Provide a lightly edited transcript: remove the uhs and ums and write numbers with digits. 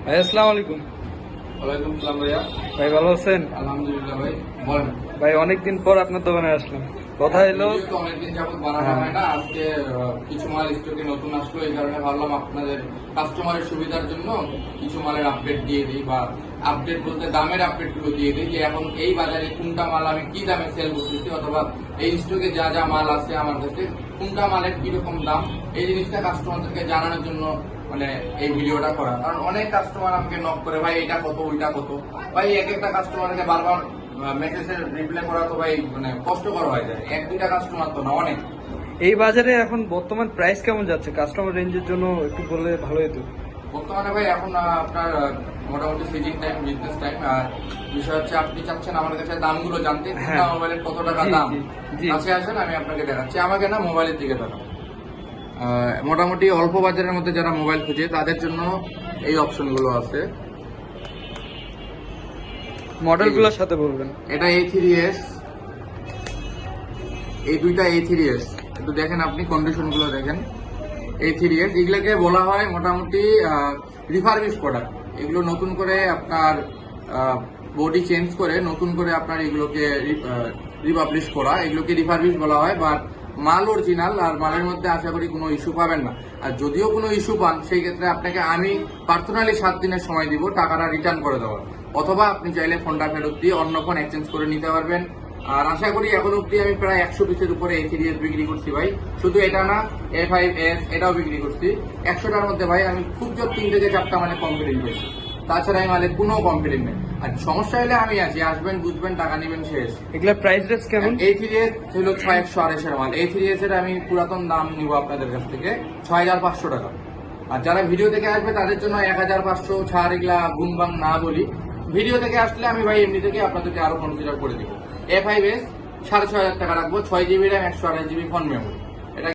ভাই আসসালামু আলাইকুম। ওয়ালাইকুম সালাম ভাইয়া। ভাই ভালো আছেন? আলহামদুলিল্লাহ ভাই, বলেন। ভাই অনেকদিন পর আপনার দোকানে আসলাম। কথা এলো ভিডিও তো অনেকদিন যাবত বানানো হয় না, আজকে কিছু মাল স্টকে নতুন আসলো, এই কারণে ভাবলাম আপনাদের কাস্টমারের সুবিধার জন্য কিছু মালের আপডেট দিয়ে দিই, বা আপডেট বলতে দামের আপডেট গুলো দিয়ে দিই, যে এখন এই বাজারে কোনটা মাল আমি কি দামে সেল করতেছি, অথবা এই স্টকে যা যা মাল আছে আমার কাছে কোনটা মালের কিরকম দাম, এই জিনিসটা কাস্টমারদেরকে জানানোর জন্য মানে এই ভিডিওটা করা। কারণ অনেক কাস্টমার আমাকে নক করে, ভাই এটা কত ওইটা কত। ভাই এক একটা কাস্টমারকে বারবার মেসেজের রিপ্লাই করা তো ভাই মানে কষ্টকর হয়ে যায়, এক দুইটা কাস্টমার তো না, অনেক। এই বাজারে এখন বর্তমান প্রাইস কেমন যাচ্ছে কাস্টমার রেঞ্জের জন্য একটু বললে ভালো হতো। বর্তমানে ভাই এখন আপনার মোটামুটি সিজন টাইম, বিজনেস টাইম। বিষয় হচ্ছে আপনি চাচ্ছেন আমার কাছে দামগুলো জানতে, হ্যাঁ। মোবাইলের কত টাকা জি, দাম। জি, জি। কাছে আসেন, আমি আপনাকে দেখাচ্ছি। আমাকে না মোবাইলের দিকে দেখান। মোটামুটি অল্প বাজারের মধ্যে যারা মোবাইল খুঁজে তাদের জন্য এই অপশনগুলো আছে। মডেলগুলোর সাথে বলবেন। এটা A3s, এই দুইটা A3s, একটু দেখেন আপনি কন্ডিশনগুলো দেখেন। A3s এগুলোকে বলা হয় মোটামুটি রিফারবিশ প্রোডাক্ট। এগুলো নতুন করে আপনার বডি চেঞ্জ করে নতুন করে আপনার এগুলোকে রিপাবলিশ করা, এগুলোকে রিফারবিশ বলা হয়। বা মাল অরিজিনাল, আর মালের মধ্যে আশা করি কোনো ইস্যু পাবেন না। আর যদিও কোনো ইস্যু পান, সেই ক্ষেত্রে আপনাকে আমি পার্সোনালি 7 দিনের সময় দিব টাকাটা রিটার্ন করে দেওয়ার, অথবা আপনি চাইলে ফোনটা ফেরত দিয়ে অন্য ফোন এক্সচেঞ্জ করে নিতে পারবেন। আর আশা করি এখন অব্দি আমি প্রায় 100 পিসের উপরে A3s বিক্রি করছি ভাই। শুধু এটা না, A5s এটাও বিক্রি করছি। 100টার মধ্যে ভাই আমি খুব জোর 3 থেকে 4টা মানে কমপ্লেন পেয়েছি। তাছাড়া এই মালে কোনো কমপ্লেন নেই। আর সমস্যা হলে আমি আছি, আসবেন বুঝবেন, টাকা নেবেন, শেষ। এগুলা প্রাইস রেঞ্জ কেমন? A3s হলো 6128 এর মাল। A3s এর আমি পুরাতন দাম নিব আপনাদের কাছ থেকে 6500 টাকা। আর যারা ভিডিও থেকে আসবে তাদের জন্য 1500 ছাড়, এগুলা গুনবান না বলি। ভিডিও থেকে আসলে আমি ভাই এমনি থেকে আপনাদেরকে আরো কনসিডার করে দিব। A5s 6500 টাকা রাখবো, 6 GB RAM, 128 GB phone memory.